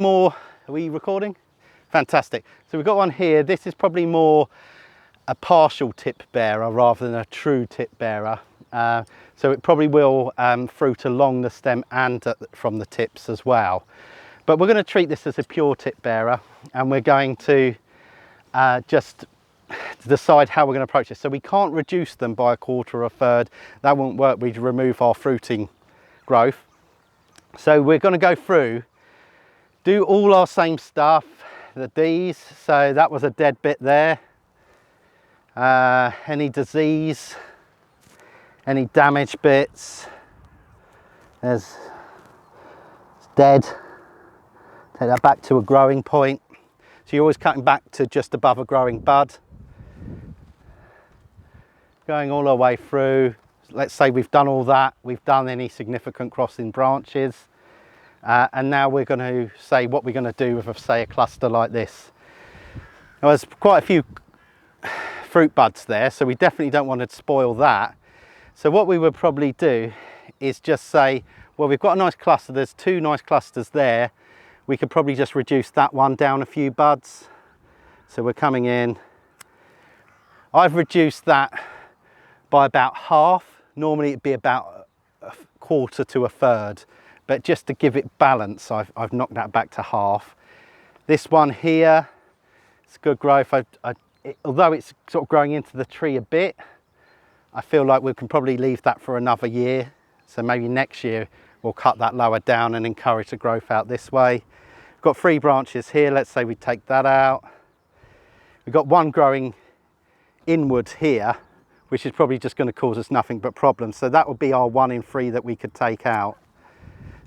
More, are we recording? Fantastic. So we've got one here. This is probably more a partial tip bearer rather than a true tip bearer. So it probably will fruit along the stem and from the tips as well. But we're going to treat this as a pure tip bearer, and we're going to just decide how we're going to approach this. So we can't reduce them by a quarter or a third. That won't work. We'd remove our fruiting growth. So we're going to go through, do all our same stuff, these. So that was a dead bit there. Any disease, any damaged bits, it's dead. Take that back to a growing point. So you're always cutting back to just above a growing bud. Going all our way through. Let's say we've done all that, we've done any significant crossing branches, and now we're going to say what we're going to do with, say, a cluster like this. Now, there's quite a few fruit buds there, so we definitely don't want to spoil that. So what we would probably do is just say, well, we've got a nice cluster, there's two nice clusters there. We could probably just reduce that one down a few buds. So we're coming in. I've reduced that by about half. Normally it'd be about a quarter to a third, but just to give it balance, I've knocked that back to half. This one here, it's good growth. Although it's sort of growing into the tree a bit, I feel like we can probably leave that for another year. So maybe next year we'll cut that lower down and encourage the growth out this way. We've got 3 branches here. Let's say we take that out. We've got one growing inwards here, which is probably just going to cause us nothing but problems. So that would be our 1 in 3 that we could take out.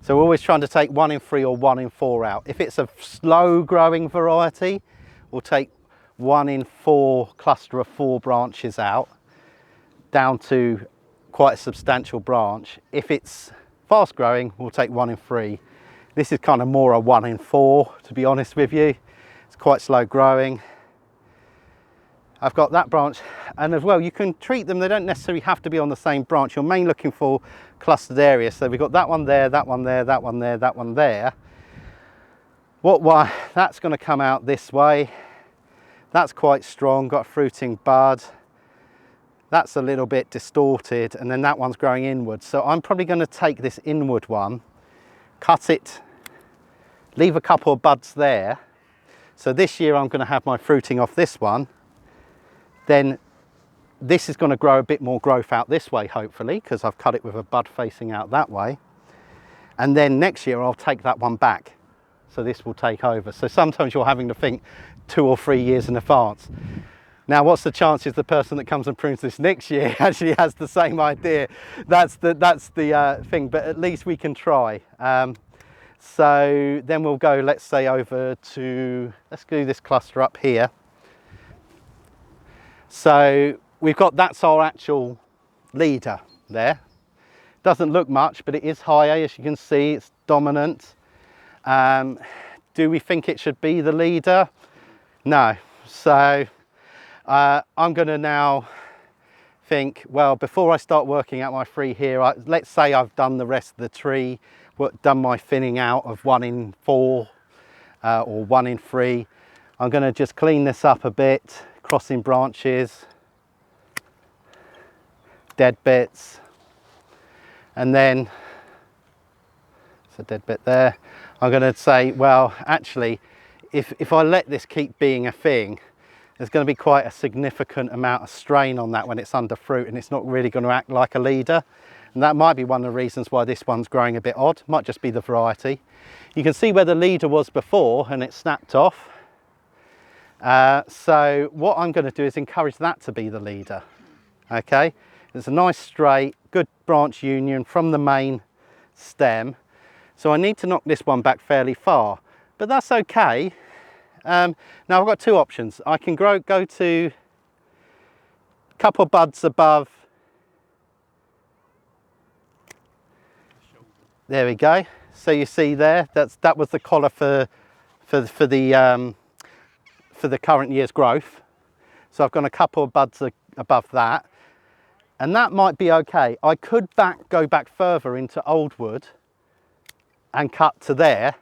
So we're always trying to take 1 in 3 or 1 in 4 out. If it's a slow growing variety, we'll take 1 in 4 cluster of 4 branches out, down to quite a substantial branch. If it's fast growing, we'll take 1 in 3. This is kind of more a 1 in 4, to be honest with you. It's quite slow growing. I've got that branch, and as well, you can treat them, they don't necessarily have to be on the same branch. You're mainly looking for clustered areas. So we've got that one there, that one there, that one there, that one there. That's going to come out this way. That's quite strong, got a fruiting bud. That's a little bit distorted, and then that one's growing inward. So I'm probably going to take this inward one, cut it, leave a couple of buds there. So this year I'm going to have my fruiting off this one. Then this is going to grow a bit more growth out this way, hopefully, because I've cut it with a bud facing out that way. And then next year I'll take that one back. So this will take over. So sometimes you're having to think 2 or 3 years in advance. Now, what's the chances the person that comes and prunes this next year actually has the same idea? That's the thing, but at least we can try. So then we'll go, let's say, over to, let's do this cluster up here. So we've got, that's our actual leader there. Doesn't look much, but it is higher, as you can see, it's dominant. Do we think it should be the leader? No. So I'm going to now think, well, before I start working out my 3 here, let's say I've done the rest of the tree, done my thinning out of 1 in 4 or 1 in 3. I'm going to just clean this up a bit. Crossing branches, dead bits, and then it's a dead bit there. I'm going to say, well, actually, if I let this keep being a thing, there's going to be quite a significant amount of strain on that when it's under fruit, and it's not really going to act like a leader. And that might be one of the reasons why this one's growing a bit odd. Might just be the variety. You can see where the leader was before, and it snapped off. So what I'm going to do is encourage that to be the leader. Okay, it's a nice straight, good branch union from the main stem. So I need to knock this one back fairly far, but that's okay. Now I've got 2 options. I can go to a couple of buds above. There we go. So you see there, that was the collar for the current year's growth. So I've got a couple of buds above that, and that might be okay. I could go back further into old wood and cut to there,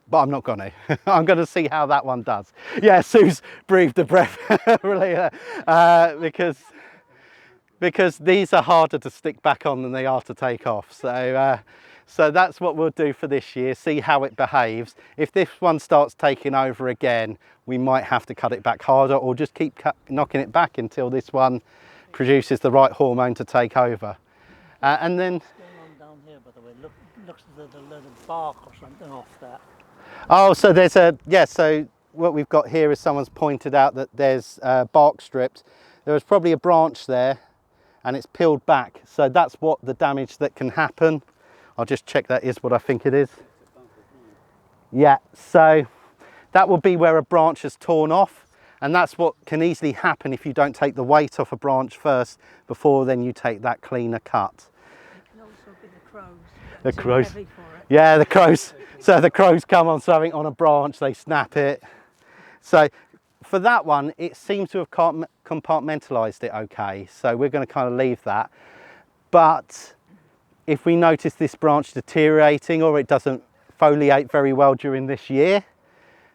but I'm not going to. I'm going to see how that one does. Yeah, Sue's breathed a breath really, because these are harder to stick back on than they are to take off. So that's what we'll do for this year, see how it behaves. If this one starts taking over again, we might have to cut it back harder, or just keep knocking it back until this one produces the right hormone to take over. And then... What's going on down here, by the way? Looks as though there's a load of bark or something off that. Oh, so there's a, yeah, so what we've got here is someone's pointed out that there's bark strips. There was probably a branch there and it's peeled back. So that's what the damage that can happen. I'll just check that is what I think it is. Yeah, so that will be where a branch has torn off, and that's what can easily happen if you don't take the weight off a branch first before then you take that cleaner cut. It can also be the crows. The crows. Heavy for it. Yeah, the crows. So the crows come on something on a branch, they snap it. So for that one, it seems to have compartmentalized it okay. So we're going to kind of leave that. But if we notice this branch deteriorating or it doesn't foliate very well during this year,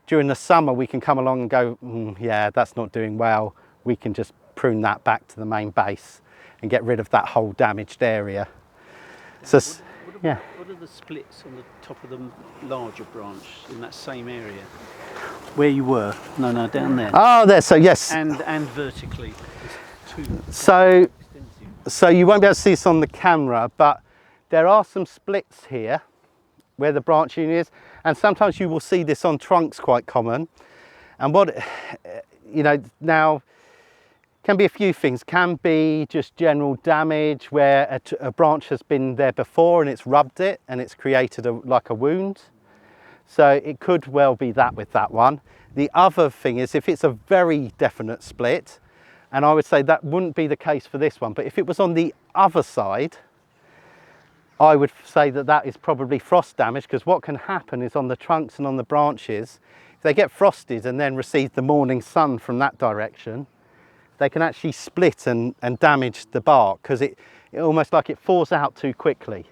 during the summer we can come along and go, yeah, that's not doing well. We can just prune that back to the main base and get rid of that whole damaged area. So, yeah. What are the splits on the top of the larger branch in that same area? Where you were? No, down there. Oh, there, so yes. And vertically. So you won't be able to see this on the camera, but there are some splits here where the branching is, and sometimes you will see this on trunks, quite common. And what, you know, now can be a few things. Can be just general damage where a branch has been there before and it's rubbed it and it's created like a wound. So it could well be that with that one. The other thing is if it's a very definite split, and I would say that wouldn't be the case for this one, but if it was on the other side, I would say that that is probably frost damage, because what can happen is on the trunks and on the branches, if they get frosted and then receive the morning sun from that direction, they can actually split and damage the bark, because it almost like it falls out too quickly.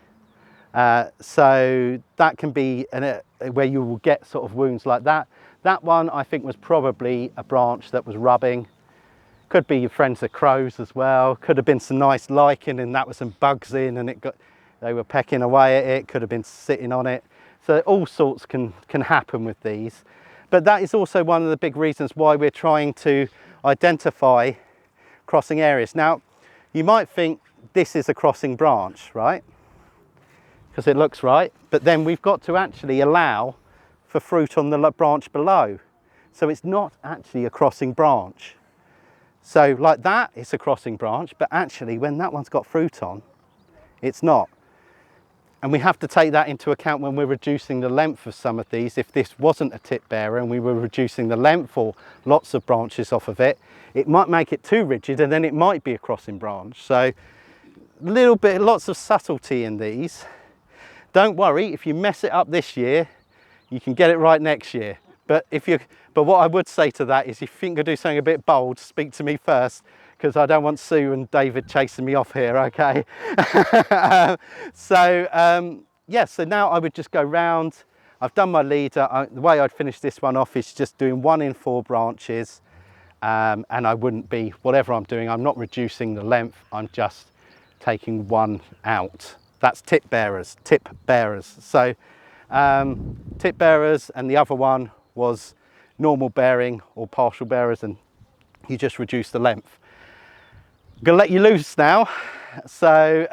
So that can be where you will get sort of wounds like that. That one I think was probably a branch that was rubbing. Could be your friends the crows as well. Could have been some nice lichen and that was some bugs in and they were pecking away at it. Could have been sitting on it. So all sorts can happen with these. But that is also one of the big reasons why we're trying to identify crossing areas. Now, you might think this is a crossing branch, right? Because it looks right, but then we've got to actually allow for fruit on the branch below. So it's not actually a crossing branch. So like that, it's a crossing branch, but actually when that one's got fruit on, it's not. And we have to take that into account when we're reducing the length of some of these. If this wasn't a tip bearer and we were reducing the length or lots of branches off of it, it might make it too rigid and then it might be a crossing branch. So lots of subtlety in these. Don't worry, if you mess it up this year, you can get it right next year. But what I would say to that is if you think you'll do something a bit bold, speak to me first, because I don't want Sue and David chasing me off here, okay? Yeah, so now I would just go round. I've done my leader. The way I'd finish this one off is just doing 1 in 4 branches. And I wouldn't be, whatever I'm doing, I'm not reducing the length, I'm just taking one out. That's tip bearers. So tip bearers, and the other one was normal bearing or partial bearers, and you just reduce the length. I'm gonna let you loose now. So